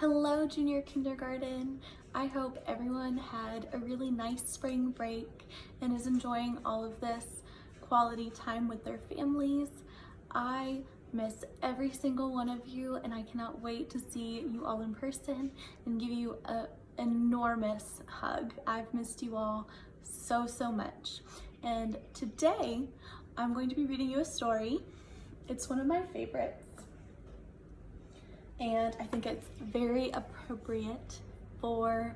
Hello, junior kindergarten. I hope everyone had a really nice spring break and is enjoying all of this quality time with their families. I miss every single one of you, and I cannot wait to see you all in person and give you an enormous hug. I've missed you all so much. And today I'm going to be reading you a story. It's one of my favorites, and I think it's very appropriate for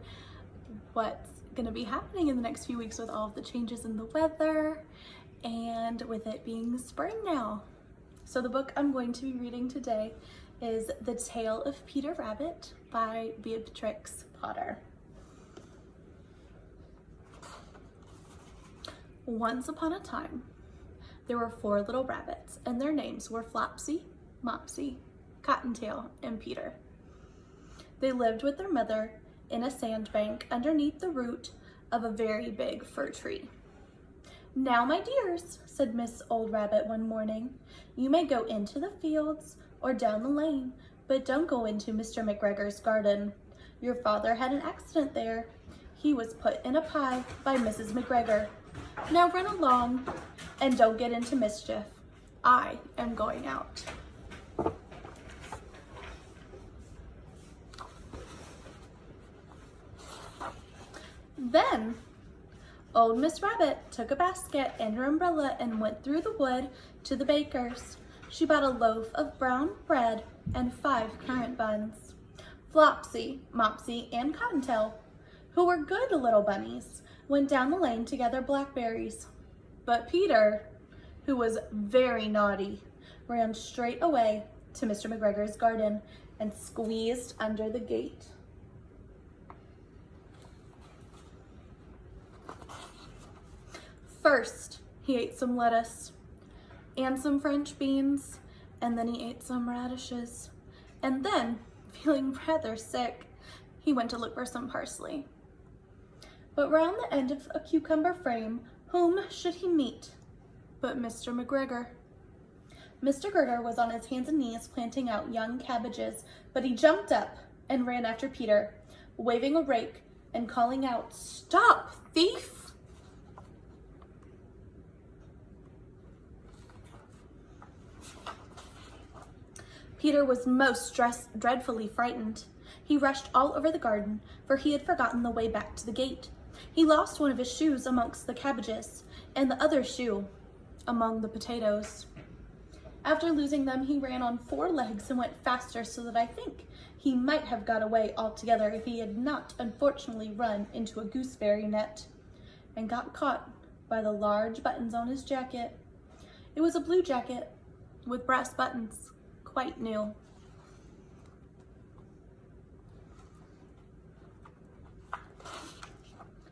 what's going to be happening in the next few weeks with all of the changes in the weather and with it being spring now. So the book I'm going to be reading today is The Tale of Peter Rabbit by Beatrix Potter. Once upon a time, there were 4 little rabbits, and their names were Flopsy, Mopsy, Cottontail, and Peter. They lived with their mother in a sandbank underneath the root of a very big fir tree. "Now, my dears," said Miss Old Rabbit one morning, "you may go into the fields or down the lane, but don't go into Mr. McGregor's garden. Your father had an accident there. He was put in a pie by Mrs. McGregor. Now run along and don't get into mischief. I am going out." Then old Miss Rabbit took a basket and her umbrella and went through the wood to the baker's. She bought a loaf of brown bread and 5 currant buns. Flopsy, Mopsy, and Cottontail, who were good little bunnies, went down the lane to gather blackberries. But Peter, who was very naughty, ran straight away to Mr. McGregor's garden and squeezed under the gate. First, he ate some lettuce and some French beans, and then he ate some radishes. And then, feeling rather sick, he went to look for some parsley. But round the end of a cucumber frame, whom should he meet but Mr. McGregor? Mr. McGregor was on his hands and knees planting out young cabbages, but he jumped up and ran after Peter, waving a rake and calling out, "Stop, thief!" Peter was most dreadfully frightened. He rushed all over the garden, for he had forgotten the way back to the gate. He lost one of his shoes amongst the cabbages, and the other shoe among the potatoes. After losing them, he ran on 4 legs and went faster, so that I think he might have got away altogether if he had not unfortunately run into a gooseberry net and got caught by the large buttons on his jacket. It was a blue jacket with brass buttons, quite new.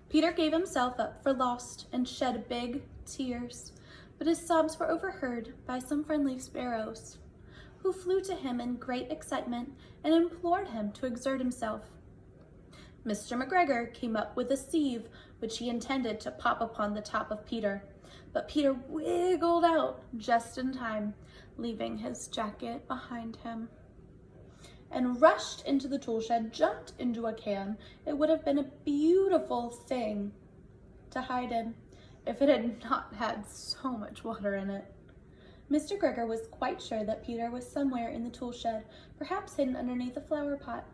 Peter gave himself up for lost and shed big tears, but his sobs were overheard by some friendly sparrows, who flew to him in great excitement and implored him to exert himself. Mr. McGregor came up with a sieve which he intended to pop upon the top of Peter, but Peter wiggled out just in time, leaving his jacket behind him, and rushed into the tool shed, jumped into a can. It would have been a beautiful thing to hide in if it had not had so much water in it. Mr. McGregor was quite sure that Peter was somewhere in the tool shed, perhaps hidden underneath a flower pot.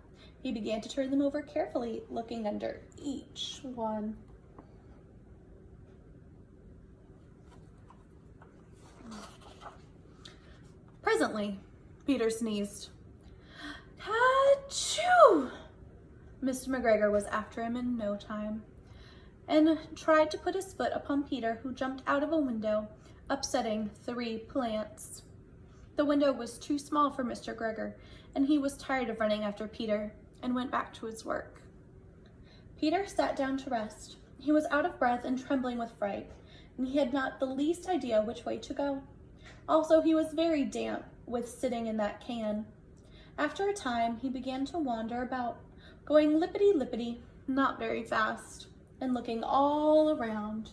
He began to turn them over carefully, looking under each one. Presently, Peter sneezed. "Achoo!" Mr. McGregor was after him in no time, and tried to put his foot upon Peter, who jumped out of a window, upsetting 3 plants. The window was too small for Mr. McGregor, and he was tired of running after Peter, and went back to his work. Peter sat down to rest. He was out of breath and trembling with fright, and he had not the least idea which way to go. Also, he was very damp with sitting in that can. After a time, he began to wander about, going lippity-lippity, not very fast, and looking all around.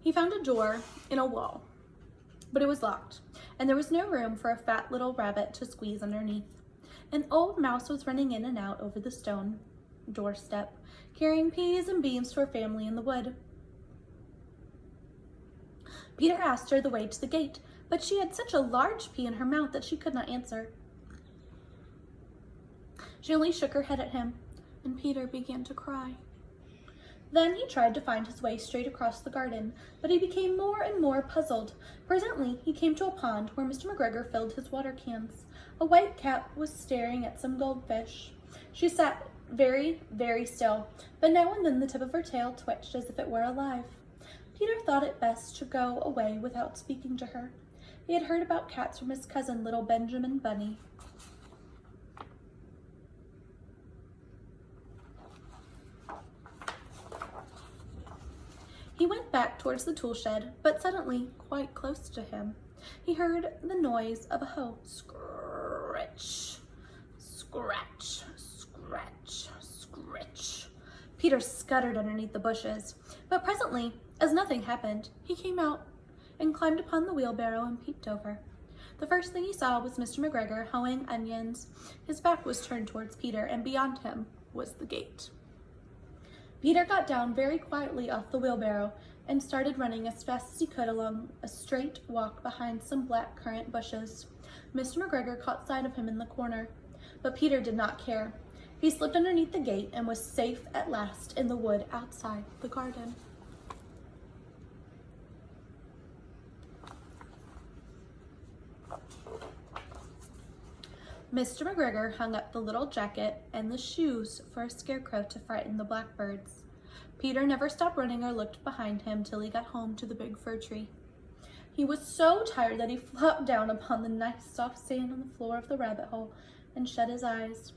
He He found a door in a wall, but it was locked, and there was no room for a fat little rabbit to squeeze underneath. An old mouse was running in and out over the stone doorstep, carrying peas and beans to her family in the wood. Peter asked her the way to the gate, but she had such a large pea in her mouth that she could not answer. She only shook her head at him, and Peter began to cry. Then he tried to find his way straight across the garden, but he became more and more puzzled. Presently, he came to a pond where Mr. McGregor filled his water cans. A white cat was staring at some goldfish. She sat very, very still, but now and then the tip of her tail twitched as if it were alive. Peter thought it best to go away without speaking to her. He had heard about cats from his cousin, little Benjamin Bunny. He went back towards the tool shed, but suddenly, quite close to him, he heard the noise of a hoe. Scratch, scratch, scratch, scratch. Peter scuttered underneath the bushes, but presently, as nothing happened, he came out and climbed upon the wheelbarrow and peeped over. The first thing he saw was Mr. McGregor hoeing onions. His back was turned towards Peter, and beyond him was the gate. Peter got down very quietly off the wheelbarrow and started running as fast as he could along a straight walk behind some black currant bushes. Mr. McGregor caught sight of him in the corner, but Peter did not care. He slipped underneath the gate and was safe at last in the wood outside the garden. Mr. McGregor hung up the little jacket and the shoes for a scarecrow to frighten the blackbirds. Peter never stopped running or looked behind him till he got home to the big fir tree. He was so tired that he flopped down upon the nice soft sand on the floor of the rabbit hole and shut his eyes.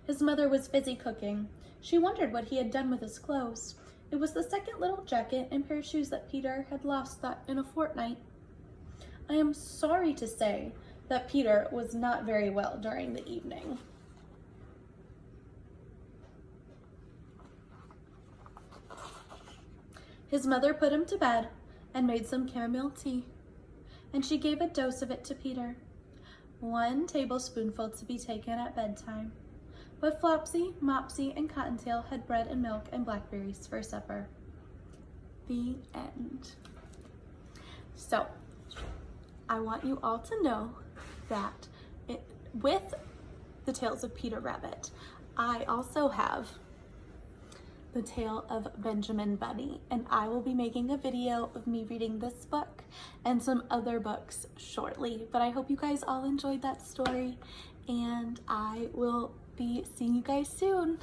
His mother was busy cooking. She wondered what he had done with his clothes. It was the second little jacket and pair of shoes that Peter had lost in a fortnight. I am sorry to say that Peter was not very well during the evening. His mother put him to bed and made some chamomile tea, and she gave a dose of it to Peter. 1 tablespoonful to be taken at bedtime. But Flopsy, Mopsy, and Cottontail had bread and milk and blackberries for supper. The end. So, I want you all to know that with the Tales of Peter Rabbit, I also have the Tale of Benjamin Bunny, and I will be making a video of me reading this book and some other books shortly. But I hope you guys all enjoyed that story, and I will be seeing you guys soon.